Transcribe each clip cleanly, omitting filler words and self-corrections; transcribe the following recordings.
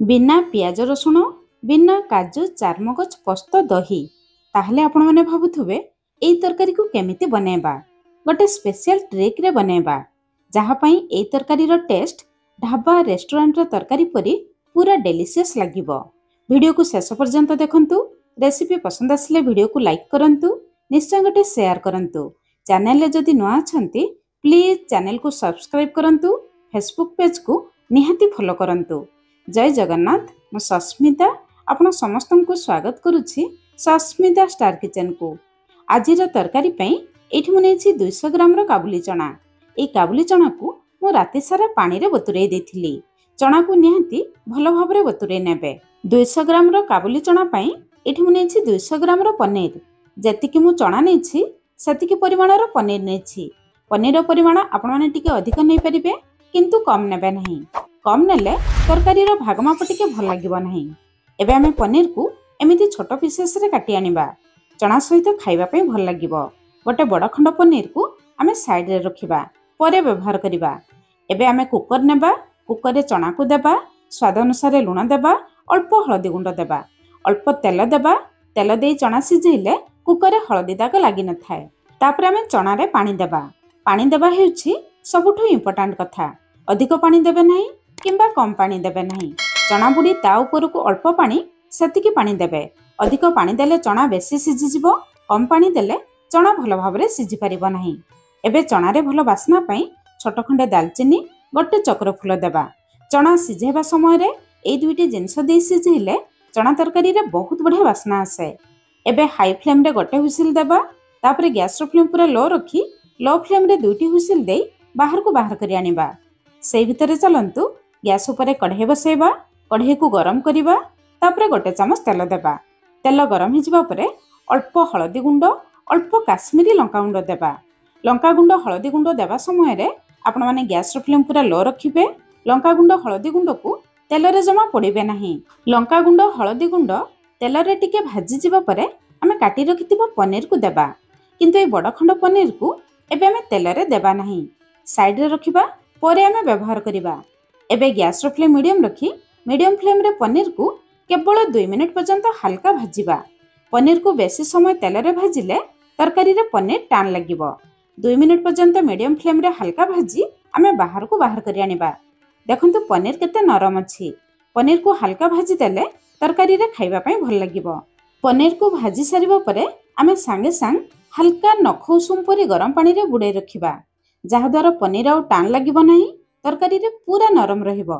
बिना पियाज रसुण बिना काजू चारमगज पोस्त दही ताहले आपण माने भाबुथुबे एई तरकारी को केमिति बनेबा गोटे स्पेशल ट्रिक रे बनेबा जहा पई एई तरकारी रो टेस्ट ढाबा रेस्टोरेंट रो तरकारी परी पूरा डेलीशियस लागिबो। वीडियो को शेष पर्यंत देखंतु। रेसिपी पसंद आसले वीडियो को लाइक करंतु, निश्चय गोटे शेयर करंतु। चैनल ले जदि नुआ छंती प्लीज चैनल को सब्सक्राइब करंतु। फेसबुक पेज को निहाती फॉलो करंतु। जय जगन्नाथ। मु सस्मिता आपण समस्त को स्वागत करुछि सस्मिता स्टार किचन को। आजिर तरकारी पई एठी मुनेछि 200 ग्राम रो काबुली चना। ए काबुली चना को मु राति सारा पानी रे बतुरै देथिली। चना को निहाती भलो भाबरे बतुरै नेबे। 200 ग्राम रो काबुली चना पई एठी मुनेछि 200 ग्राम रो पनीर। जेतिकी मु चना नेछि सेतिकी परिमाण रो पनीर नेछि। पनीर रो परिमाण आपण माने टिके अधिक नै परिबे किंतु कम नेबे नहीं। कम नेले तरकारी रो भागमाप टिके भल लागिबो नहीं। एबे आमे पनीर को एमिति छोट पीसेस रे काटी आनिबा। चना सहित खाइबा पई भल लागिबो। गोटे बड़ खंड पनीर को आमे साइड रे रखिबा, परे व्यवहार करिबा। एबे आमे कुकर नेबा। कुकर रे चना को देबा, स्वाद अनुसार लूण देबा, अल्प हळदी गुंड देबा, अल्प तेल देबा। तेल देई चना सिझेइले कुकर रे हळदी दाग लागि न थाए। तापर आमे चना रे पानी देबा। पानी देबा हेउछि सबुठु इम्पोर्टेंट कथा। अधिक पानी देबे नहीं किंबा कम पानी देबे नहीं। चना बुड़ी ता ऊपर को अल्प पानी सेतिकी पानी देबे। अधिक पानी देले चना बेसी सिझि जिवो, कम पानी देले चना भलो भाबरे सिझि परिबो नहीं। एबे चना रे भलो बासना पई छोट खंडे दालचीनी, गोटे चक्र फूल देबा। चना सिझेबा समय रे एई दुईटी जिंस देई सिझेइले चना तरकारी रे बहुत बढ़िया बासना आसे। एबे हाई फ्लेम रे गोटे हुइसिल देबा। तापरे गैस रो फ्लेम पूरा लो रखी लो फ्लेम रे दुईटी हुइसिल देई बाहर को बाहर करी आनिबा। सेई भितरे चलंतु गैस उपरे कढ़ई बसेबा। कढ़ई को गरम करिबा। तापरे गोटे चामच तेल देबा। तेल गरम हिजिबा परे अल्प हळदी गुंड, अल्प काश्मीरी लंका गुंड देबा। लंका गुंड हळदी गुंड देबा समय रे आपण माने गैस रो फ्लेम पूरा लो रखिबे। लंका गुंड हळदी गुंड को तेल रे जमा पड़िबे नहीं। लंका गुंड हळदी गुंड तेल रे टिके भाजी जिबा परे आमे काटी रखितिबा पनीर को देबा। किंतु ए बड़ खंड पनीर को एबे आमे तेल रे देबा नहीं, साइड रे रखिबा, परे आमे व्यवहार करिबा। एबे गैस रो फ्लेम मीडियम रखी मीडियम फ्लेम रे पनीर को केवल 2 मिनिट पर्यंत हल्का भाजिबा। पनीर को बेसी समय तेल रे भाजिले तरकारी रे पनीर टान लागिबो। 2 मिनिट पर्यंत मीडियम फ्लेम रे हल्का भाजी आमे बाहर को बाहर करि आनिबा। देखंतु पनीर केते नरम अछि। पनीर को हल्का भाजी देले तरकारी रे खाइबा पई भल लागिबो। पनीर को भाजी सारिबा परे आमे संगे संग हल्का नख उषुम परी गरम पानी रे बुडे रखिबा, जहा द्वारा पनीर आउ टान लागिबो नहीं, तरकारी रे पूरा नरम रहिबो।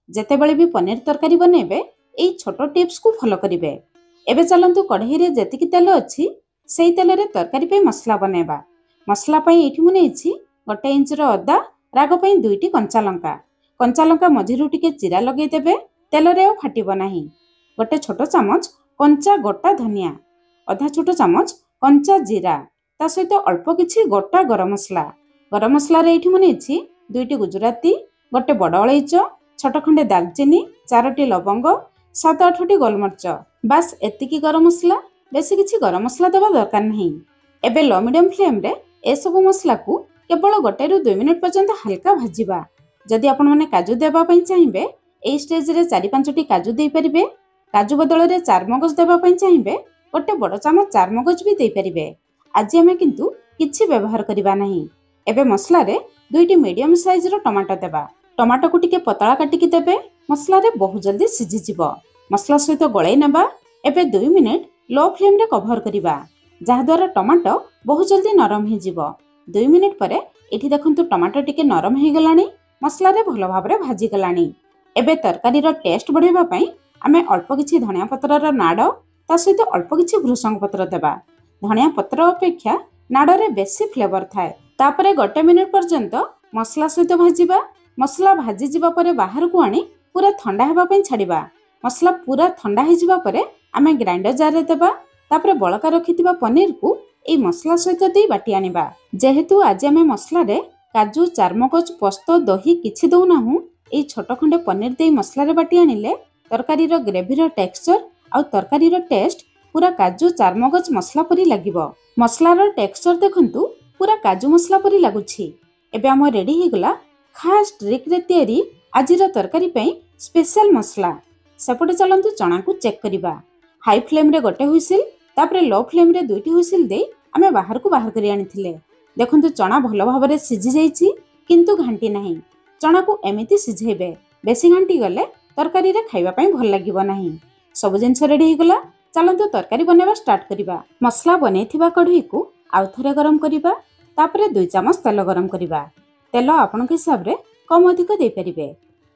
जेतेबेले भी पनीर तरकारी बनेबे एई छोटो टिप्स को फॉलो करिवे। एबे चलंतु कढ़ई रे जेतिकी तेल अछि सेई तेल रे तरकारी पे मसला बनेबा। मसला पई एठी मुनेछि 1 इंच रो अदा, राग पई 2टी कंचा लंका मझिरु टिके चिरा लगेई देबे। तेल रे फाटिबो नाही। गोटे छोटो चामच कंचा गोटा धनिया, आधा छोटो चामच कंचा जीरा, ता सहित अल्प किछि गोटा गरम मसला रे एठी मुनेछि 2टी गुजराती, गोटे बड़ अलैच, छोट खंडे दालचीनी, 4टी लवंग, 7-8टी गोलमर्च। बास एतिकी गरम मसला, बेसी किछि गरम मसला देबा दरकार नहीं। एबे लो मीडियम फ्लेम रे ए सब मसला को केवल 1 ରୁ 2 मिनिट पर्यंत हल्का भाजिबा। जदि आपण माने काजू देबा पई चाहिबे ए स्टेज रे 4-5टी काजू देई परिबे। काजू बदल रे चारमगज देबा पई चाहिबे गोटे बड़ चामच चारमगज भी देई परिबे। आज आमे किंतु किछि व्यवहार करिबा नहीं। एबे मसला रे 2टी मीडियम साइज रो टमाटो देबा। टमाटो को टिके पतला काटिकी देबे। मसला रे बहुत जल्दी सिझि जिवो। मसला सहित गळै नेबा। एबे 2 मिनिट लो फ्लेम रे कवर करिबा, जहा द्वारा टमाटो बहुत जल्दी नरम हे जिवो। 2 मिनिट परे एठी देखंतु टमाटो टिके नरम हे गलानी, मसला रे भलो भाबरे भाजी गलानी। एबे तरकारी रो टेस्ट बढ़ेबा पई आमे अल्प किछि धनिया पत्र रो नाडो, ता सहित अल्प किछि भृसंग पत्र देबा। धनिया पत्र अपेक्षा नाडो रे बेसी फ्लेवर थाए। तापरे 1 मिनिट पर्यंत मसला सहित भाजिबा। मसला भाजी जिबा परे बाहर को आनी पूरा ठंडा हेबा पई छाडिबा। मसला पूरा ठंडा हे जिबा परे आमे ग्राइंडर जार रे देबा। तापरे बळका रखितिबा पनीर को ए मसला सहित देई बाटी आनिबा। जेहेतु आज आमे मसला रे काजू चारमगज पोस्त दही किछि दउ नाहु, ए छोट खंडे पनीर देई मसला रे बाटी आनिले तरकारी रो ग्रेवी रो टेक्सचर आ तरकारी रो टेस्ट पूरा काजू चारमगज मसला परी लागिबो। मसला रो टेक्सचर देखंतु पूरा काजू मसला परी लागुछि। एबे हम रेडी हे गला खास ट्रिक रे तयारी आजिर तरकारी पई स्पेशल मसला। ସେପଟେ ଚାଲନ୍ତୁ ଚଣାକୁ ଚେକ୍ କରିବା। ହାଇ ଫ୍ଲେମ୍ରେ ଗୋଟେ ହୁଇସିଲ୍, ତାପରେ ଲୋ ଫ୍ଲେମ୍ରେ 2ଟି ହୁଇସିଲ୍ ଦେଇ ଆମେ ବାହାରକୁ ବାହାର କରି ଆଣିଥିଲେ। ଦେଖନ୍ତୁ ଚଣା ଭଲ ଭାବରେ ସିଝି ଯାଇଛି, କିନ୍ତୁ ଘାଣ୍ଟି ନାହିଁ। ଚଣାକୁ ଏମିତି ସିଝେଇବେ, ବେଶୀ ଘାଣ୍ଟି ଗଲେ ତରକାରୀରେ ଖାଇବା ପାଇଁ ଭଲ ଲାଗିବ ନାହିଁ। ସବୁ ଜିନିଷ ରେଡି ହେଇଗଲା, ଚାଲନ୍ତୁ ତରକାରୀ ବନେଇବା ଷ୍ଟାର୍ଟ କରିବା। ମସଲା ବନେଇଥିବା କଢ଼େଇକୁ ଆଉ ଥରେ ଗରମ କରିବା, ତାପରେ 2 ଚାମଚ ତେଲ ଗରମ କରିବା। ତେଲ ଆପଣଙ୍କ ହିସାବରେ କମ୍ ଅଧିକ ଦେଇପାରିବେ।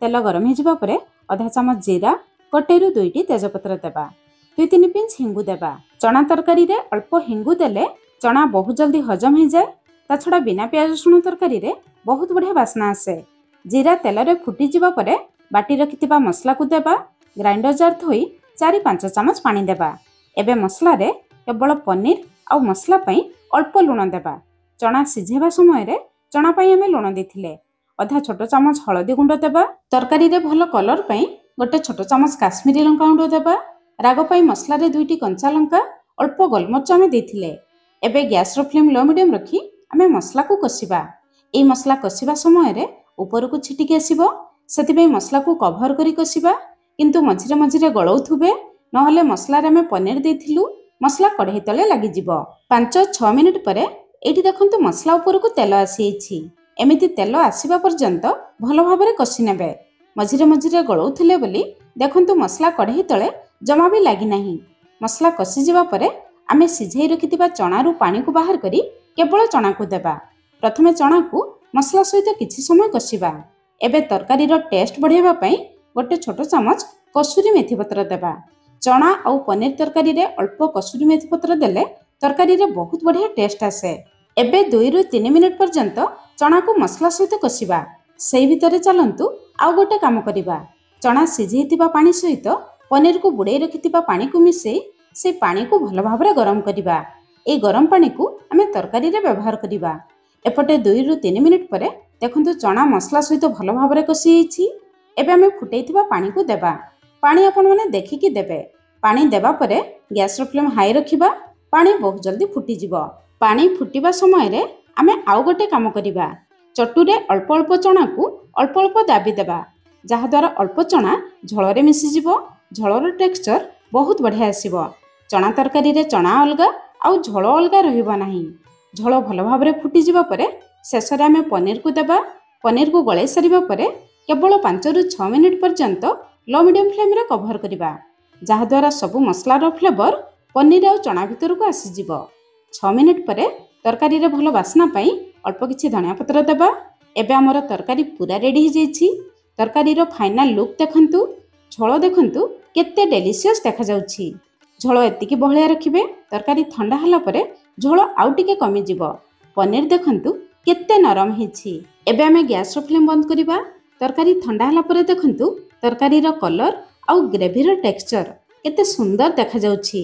ତେଲ ଗରମ ହେଇଯିବା ପରେ ଅଧା ଚାମଚ ଜିରା, 1ରୁ 2ଟି ତେଜପତ୍ର ଦେବା, 2-3 ପିଞ୍ଚ ହିଙ୍ଗୁ ଦେବା। ଚଣା ତରକାରୀରେ ଅଳ୍ପ ହିଙ୍ଗୁ ଦେଲେ ଚଣା ବହୁତ ଜଲ୍ଦି ହଜମ ହେଇଯାଏ। ତା ଛଡ଼ା ବିନା ପିଆଜ ରସୁଣ ତରକାରୀରେ ବହୁତ ବଢ଼ିଆ ବାସ୍ନା ଆସେ। ଜିରା ତେଲରେ ଫୁଟିଯିବା ପରେ ବାଟି ରଖିଥିବା ମସଲାକୁ ଦେବା। ଗ୍ରାଇଣ୍ଡର ଜାର୍ ଥୋଇ 4-5 ଚାମଚ ପାଣି ଦେବା। ଏବେ ମସଲାରେ କେବଳ ପନିର ଆଉ ମସଲା ପାଇଁ ଅଳ୍ପ ଲୁଣ ଦେବା। ଚଣା ସିଝେଇବା ସମୟରେ ଚଣା ପାଇଁ ଆମେ ଲୁଣ ଦେଇଥିଲେ। ଅଧା ଛୋଟ ଚାମଚ ହଳଦୀ ଗୁଣ୍ଡ ଦେବା। ତରକାରୀରେ ଭଲ କଲର୍ ପାଇଁ 1 ଛୋଟ ଚାମଚ କାଶ୍ମୀରୀ ଲଙ୍କା ଗୁଣ୍ଡ ଦେବା। ରାଗ ପାଇଁ ମସଲାରେ 2ଟି କଞ୍ଚା ଲଙ୍କା, ଅଳ୍ପ ଗୋଲମରିଚ ଆମେ ଦେଇଥିଲେ। ଏବେ ଗ୍ୟାସ୍ର ଫ୍ଲେମ୍ ଲୋ ମିଡ଼ିୟମ୍ ରଖି ଆମେ ମସଲାକୁ କଷିବା। ଏହି ମସଲା କଷିବା ସମୟରେ ଉପରକୁ ଛିଟିକି ଆସିବ, ସେଥିପାଇଁ ମସଲାକୁ କଭର କରି କଷିବା, କିନ୍ତୁ ମଝିରେ ମଝିରେ ଗଳଉଥିବେ, ନହେଲେ ମସଲାରେ ଆମେ ପନିର ଦେଇଥିଲୁ, ମସଲା କଢ଼େଇ ତଳେ ଲାଗିଯିବ। 5-6 ମିନିଟ୍ ପରେ ଏଇଠି ଦେଖନ୍ତୁ ମସଲା ଉପରକୁ ତେଲ ଆସିଯାଇଛି। ଏମିତି ତେଲ ଆସିବା ପର୍ଯ୍ୟନ୍ତ ଭଲ ଭାବରେ କଷି ନେବେ। ମଝିରେ ମଝିରେ ଗଳଉଥିଲେ ବୋଲି ଦେଖନ୍ତୁ ମସଲା କଢ଼େଇ ତଳେ ଜମା ବି ଲାଗିନାହିଁ। ମସଲା କଷିଯିବା ପରେ ଆମେ ସିଝେଇ ରଖିଥିବା ଚଣାରୁ ପାଣିକୁ ବାହାର କରି କେବଳ ଚଣାକୁ ଦେବା। ପ୍ରଥମେ ଚଣାକୁ ମସଲା ସହିତ କିଛି ସମୟ କଷିବା। ଏବେ ତରକାରୀର ଟେଷ୍ଟ ବଢ଼ାଇବା ପାଇଁ 1 ଛୋଟ ଚାମଚ କସୁରୀ ମେଥି ପତ୍ର ଦେବା। ଚଣା ଆଉ ପନିର ତରକାରୀରେ ଅଳ୍ପ କସୁରୀ ମେଥି ପତ୍ର ଦେଲେ ତରକାରୀରେ ବହୁତ ବଢ଼ିଆ ଟେଷ୍ଟ ଆସେ। ଏବେ 2-3 ମିନିଟ୍ ପର୍ଯ୍ୟନ୍ତ ଚଣାକୁ ମସଲା ସହିତ କଷିବା। ସେଇ ଭିତରେ ଚାଲନ୍ତୁ ଆଉ ଗୋଟେ କାମ କରିବା। ଚଣା ସିଝେଇଥିବା ପାଣି ସହିତ ପନିରକୁ ବୁଡ଼େଇ ରଖିଥିବା ପାଣିକୁ ମିଶାଇ ସେ ପାଣିକୁ ଭଲ ଭାବରେ ଗରମ କରିବା। এই ଗରମ ପାଣିକୁ ଆମେ ତରକାରୀରେ ବ୍ୟବହାର କରିବା। ଏପଟେ 2-3 ମିନିଟ୍ ପରେ ଦେଖନ୍ତୁ ଚଣା ମସଲା ସହିତ ଭଲ ଭାବରେ କଷି ହେଇଛି। ଏବେ ଆମେ ଫୁଟେଇଥିବା ପାଣିକୁ ଦେବା। ପାଣି ଆପଣମାନେ ଦେଖିକି ଦେବେ। ପାଣି ଦେବା ପରେ ଗ୍ୟାସ୍ର ଫ୍ଲେମ୍ ହାଇ ରଖିବା। ପାଣି ବହୁତ ଜଲ୍ଦି ଫୁଟିଯିବ। ପାଣି ଫୁଟିବା ସମୟରେ ଆମେ ଆଉ ଗୋଟେ କାମ କରିବା। ଚଟୁରେ ଅଳ୍ପ ଅଳ୍ପ ଚଣାକୁ ଅଳ୍ପ ଅଳ୍ପ ଦାବି ଦେବା, ଯାହାଦ୍ୱାରା ଅଳ୍ପ ଚଣା ଝୋଳରେ ମିଶିଯିବ। ଝୋଳର ଟେକ୍ସଚର ବହୁତ ବଢ଼ିଆ ଆସିବ। ଚଣା ତରକାରୀରେ ଚଣା ଅଲଗା ଆଉ ଝୋଳ ଅଲଗା ରହିବ ନାହିଁ। ଝୋଳ ଭଲ ଭାବରେ ଫୁଟିଯିବା ପରେ ଶେଷରେ ଆମେ ପନିରକୁ ଦେବା। ପନିରକୁ ଗଳେଇ ସାରିବା ପରେ କେବଳ 5-6 ମିନିଟ୍ ପର୍ଯ୍ୟନ୍ତ ଲୋ ମିଡ଼ିୟମ୍ ଫ୍ଲେମ୍ରେ କଭର କରିବା, ଯାହାଦ୍ୱାରା ସବୁ ମସଲାର ଫ୍ଲେଭର ପନିର ଆଉ ଚଣା ଭିତରକୁ ଆସିଯିବ। 6 ମିନିଟ୍ ପରେ ତରକାରୀରେ ଭଲ ବାସ୍ନା ପାଇଁ ଅଳ୍ପ କିଛି ଧନିଆ ପତ୍ର ଦେବା। ଏବେ ଆମର ତରକାରୀ ପୁରା ରେଡ଼ି ହେଇଯାଇଛି। ତରକାରୀର ଫାଇନାଲ ଲୁକ୍ ଦେଖନ୍ତୁ। ଝୋଳ ଦେଖନ୍ତୁ କେତେ ଡେଲିସିୟସ୍ ଦେଖାଯାଉଛି। ଝୋଳ ଏତିକି ବହଳିଆ ରଖିବେ। ତରକାରୀ ଥଣ୍ଡା ହେଲା ପରେ ଝୋଳ ଆଉ ଟିକେ କମିଯିବ। ପନିର ଦେଖନ୍ତୁ କେତେ ନରମ ହେଇଛି। ଏବେ ଆମେ ଗ୍ୟାସ୍ର ଫ୍ଲେମ୍ ବନ୍ଦ କରିବା। ତରକାରୀ ଥଣ୍ଡା ହେଲା ପରେ ଦେଖନ୍ତୁ ତରକାରୀର କଲର୍ ଆଉ ଗ୍ରେଭିର ଟେକ୍ସଚର କେତେ ସୁନ୍ଦର ଦେଖାଯାଉଛି।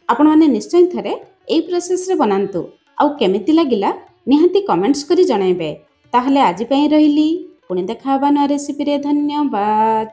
ଆପଣମାନେ ନିଶ୍ଚୟ ଥରେ ଏହି ପ୍ରୋସେସ୍ରେ ବନାନ୍ତୁ, ଆଉ କେମିତି ଲାଗିଲା ନିହାତି କମେଣ୍ଟସ୍ କରି ଜଣାଇବେ। ତାହେଲେ ଆଜି ପାଇଁ ରହିଲି, ପୁଣି ଦେଖା ହେବା ନୂଆ ରେସିପିରେ। ଧନ୍ୟବାଦ।